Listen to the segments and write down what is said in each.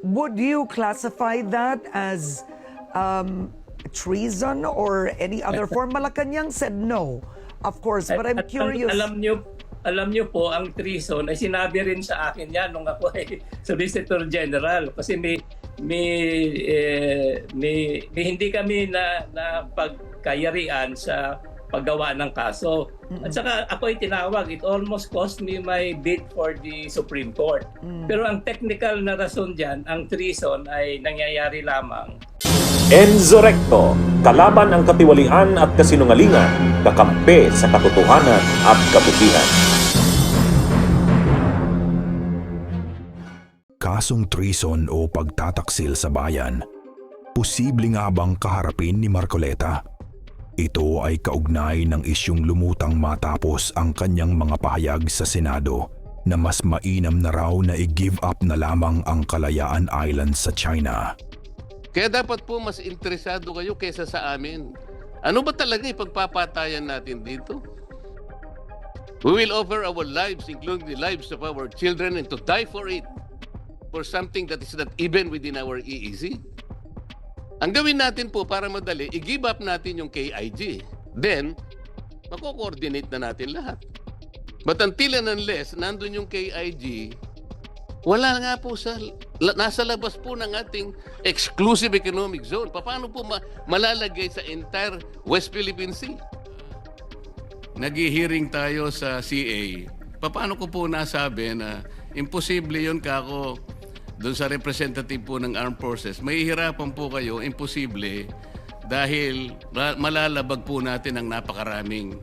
Would you classify that as treason or any other form? Malacanang said no, of course, but I'm curious. Alam niyo po, ang treason ay sinabi rin sa akin yan nung ako ay Solicitor General kasi hindi kami na pagkayarian sa paggawa ng kaso. At saka ako ay tinawag, it almost cost me my bid for the Supreme Court. Pero ang technical na rason dyan, ang treason ay nangyayari lamang. Enzo Recto, kalaban ang katiwalian at kasinungalingan, kakampi sa katotohanan at kabutihan. Kasong treason o pagtataksil sa bayan, posible nga bang kaharapin ni Marcoleta? Ito ay kaugnay ng isyung lumutang matapos ang kanyang mga pahayag sa Senado na mas mainam na raw na i-give up na lamang ang Kalayaan Island sa China. Kaya dapat po mas interesado kayo kaysa sa amin. Ano ba talaga ipagpapatayan natin dito? We will offer our lives, including the lives of our children, and to die for it, for something that is not even within our EEZ. Ang gawin natin po para madali, i-give up natin yung KIG. Then, mako-coordinate na natin lahat. But until and unless nandun yung KIG, wala nga po nasa labas po ng ating exclusive economic zone. Paano po malalagay sa entire West Philippine Sea? Nag-hearing tayo sa CA. Paano ko po nasabi na imposible yun kako doon sa representative po ng Armed Forces? Mahihirapan po kayo, imposible, dahil malalabag po natin ang napakaraming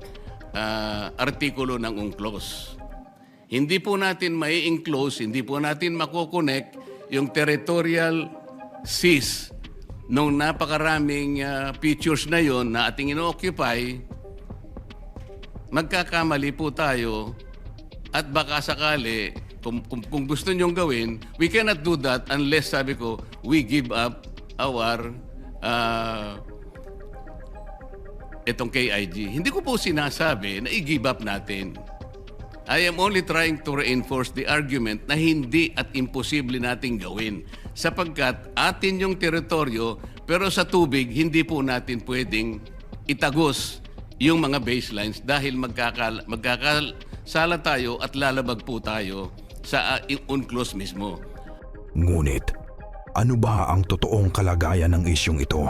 artikulo ng UNCLOS. Hindi po natin mai-enclose, hindi po natin makokonek yung territorial seas nung napakaraming features na yon na ating ino-occupy. Magkakamali po tayo at baka sakali, kung gusto nyong gawin, we cannot do that unless, sabi ko, we give up our itong KIG. Hindi ko po sinasabi na i-give up natin. I am only trying to reinforce the argument na hindi at imposible nating gawin sapagkat atin yung teritoryo pero sa tubig hindi po natin pwedeng itagos yung mga baselines dahil magkakasala tayo at lalabag po tayo sa UNCLOS mismo. Ngunit, ano ba ang totoong kalagayan ng isyong ito?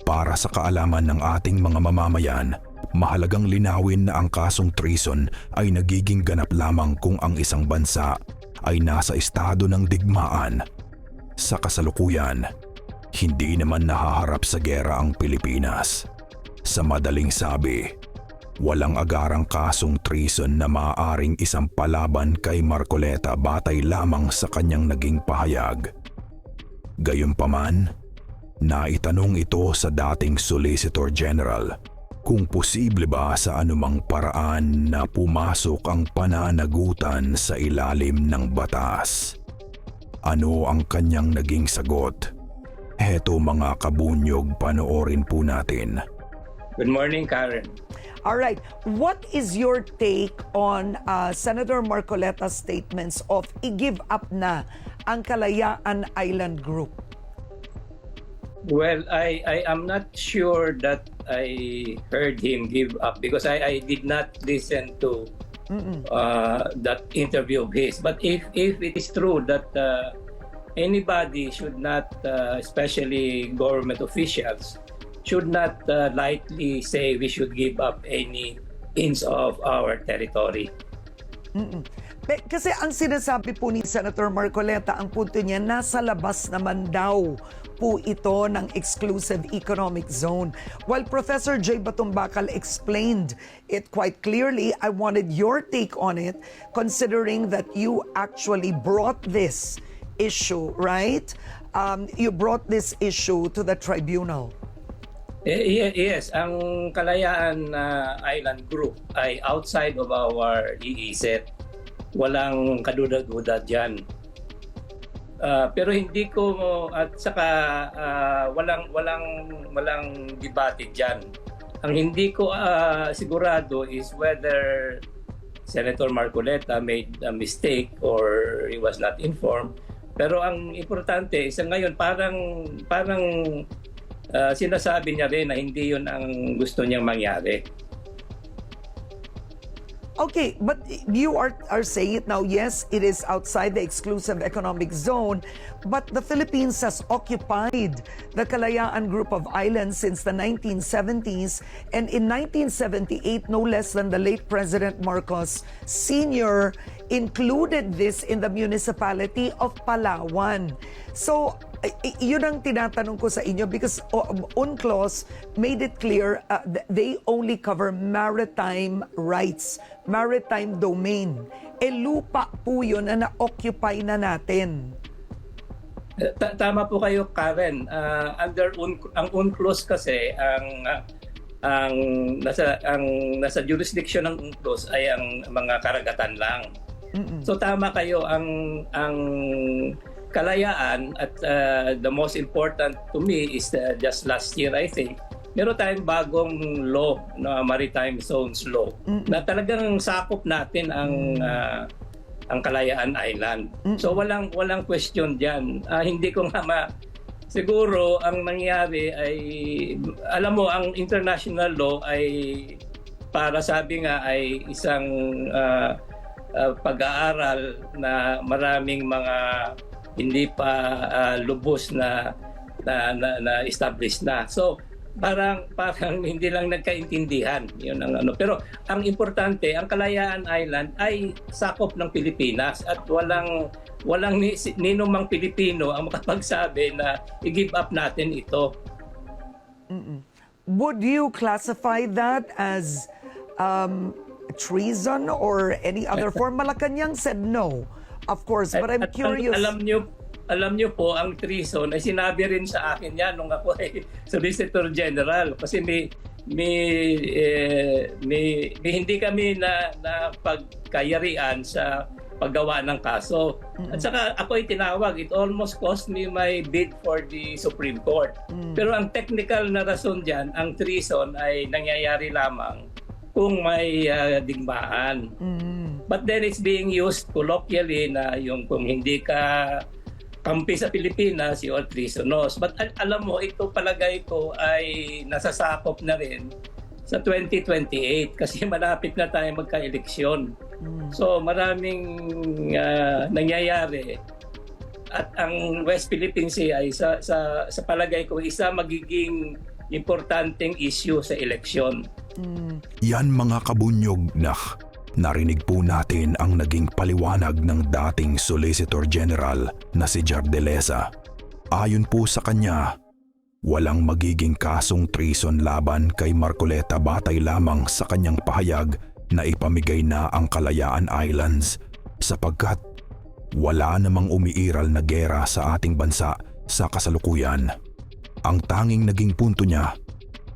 Para sa kaalaman ng ating mga mamamayan, mahalagang linawin na ang kasong treason ay nagiging ganap lamang kung ang isang bansa ay nasa estado ng digmaan. Sa kasalukuyan, hindi naman nahaharap sa gera ang Pilipinas. Sa madaling sabi, walang agarang kasong treason na maaaring isang palaban kay Marcoleta batay lamang sa kanyang naging pahayag. Gayunpaman, naitanong ito sa dating Solicitor General kung posible ba sa anumang paraan na pumasok ang pananagutan sa ilalim ng batas. Ano ang kanyang naging sagot? Heto mga kabunyog, panoorin po natin. Good morning, Karen. All right. What is your take on Senator Marcoleta's statements of i-give up na ang Kalayaan Island Group? Well, I am not sure that I heard him give up because I did not listen to that interview of his. But if it is true that anybody should not, especially government officials, should not lightly say we should give up any inch of our territory. Kasi ang sinasabi po ni Senator Marcoleta, ang punto niya, nasa labas naman daw po ito ng exclusive economic zone. While Professor J. Batumbakal explained it quite clearly, I wanted your take on it, considering that you actually brought this issue, right? You brought this issue to the tribunal. Yes, ang Kalayaan Island Group ay outside of our EEZ. Walang kaduda-duda dyan. Pero hindi ko, at saka walang debate dyan. Ang hindi ko sigurado is whether Senator Marcoleta made a mistake or he was not informed Pero ang importante, isa ngayon, parang sinasabi niya rin na hindi yun ang gusto niyang mangyari. Okay, but you are saying it now, yes, it is outside the exclusive economic zone, but the Philippines has occupied the Kalayaan Group of Islands since the 1970s, and in 1978, no less than the late President Marcos Sr. included this in the municipality of Palawan. So, yun ang tinatanong ko sa inyo because UNCLOS made it clear they only cover maritime rights, maritime domain. Lupa po yun na na-occupy na natin. Tama po kayo, Karen. Under ang UNCLOS kasi ang nasa jurisdiction ng UNCLOS ay ang mga karagatan lang. So tama kayo, ang Kalayaan at the most important to me is just last year, I think, meron tayong bagong law, Maritime Zones Law, na talagang sakop natin ang Kalayaan Island. So walang question diyan. Hindi ko nga siguro ang nangyari ay, alam mo, ang international law ay para sabi nga ay isang pag-aaral na maraming mga hindi pa lubos na established na. So parang hindi lang nagkaintindihan. Yun ang ano. Pero ang importante, ang Kalayaan Island ay sakop ng Pilipinas at walang ninumang Pilipino ang makapagsabi na i-give up natin ito. Would you classify that as treason or any other form? Malacanang said no, of course, but I'm curious. Alam niyo po, ang treason ay sinabi rin sa akin yan nung ako ay Solicitor General kasi may hindi kami na pagkayarian sa paggawa ng kaso. At saka ako ay tinawag, it almost cost me my bid for the Supreme Court. Pero ang technical na rason diyan, ang treason ay nangyayari lamang kung may digmaan. But then it's being used colloquially na yung kung hindi ka kampi sa Pilipinas, you are treasonous. But alam mo, ito palagay ko ay nasasakop na rin sa 2028 kasi malapit na tayo magka-eleksyon. So maraming nangyayari. At ang West Philippine Sea ay sa palagay ko isa magiging importanteng issue sa eleksyon. Yan mga kabunyog, narinig po natin ang naging paliwanag ng dating Solicitor General na si Jardelesa. Ayon po sa kanya, walang magiging kasong treason laban kay Marcoleta batay lamang sa kanyang pahayag na ipamigay na ang Kalayaan Islands sapagkat wala namang umiiral na gera sa ating bansa sa kasalukuyan. Ang tanging naging punto niya,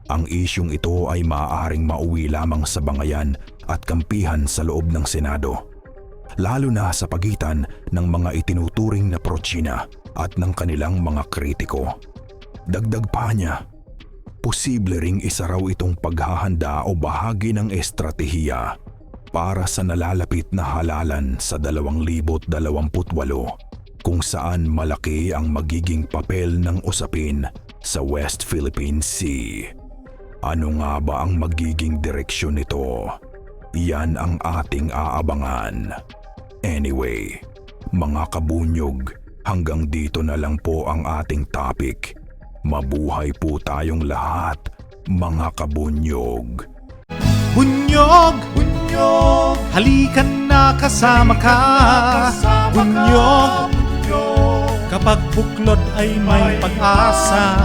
ang isyong ito ay maaaring mauwi lamang sa bangayan at kampihan sa loob ng Senado, lalo na sa pagitan ng mga itinuturing na pro-China at ng kanilang mga kritiko. Dagdag pa niya, posible ring isa raw itong paghahanda o bahagi ng estratehiya para sa nalalapit na halalan sa 2028 kung saan malaki ang magiging papel ng usapin sa West Philippine Sea. Ano nga ba ang magiging direksyon nito? Yan ang ating aabangan. Anyway, mga kabunyog, hanggang dito na lang po ang ating topic. Mabuhay po tayong lahat, mga kabunyog. Bunyog, bunyog, halikan na kasama ka. Bunyog, kapag buklod ay may pag-asa.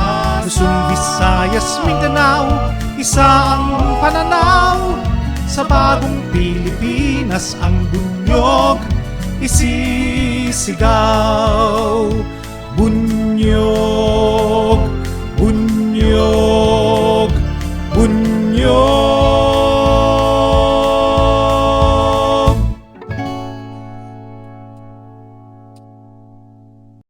Luzon, Visayas, Mindanao, isa ang pananaw. Sa bagong Pilipinas ang bunyog isisigaw. Bunyog.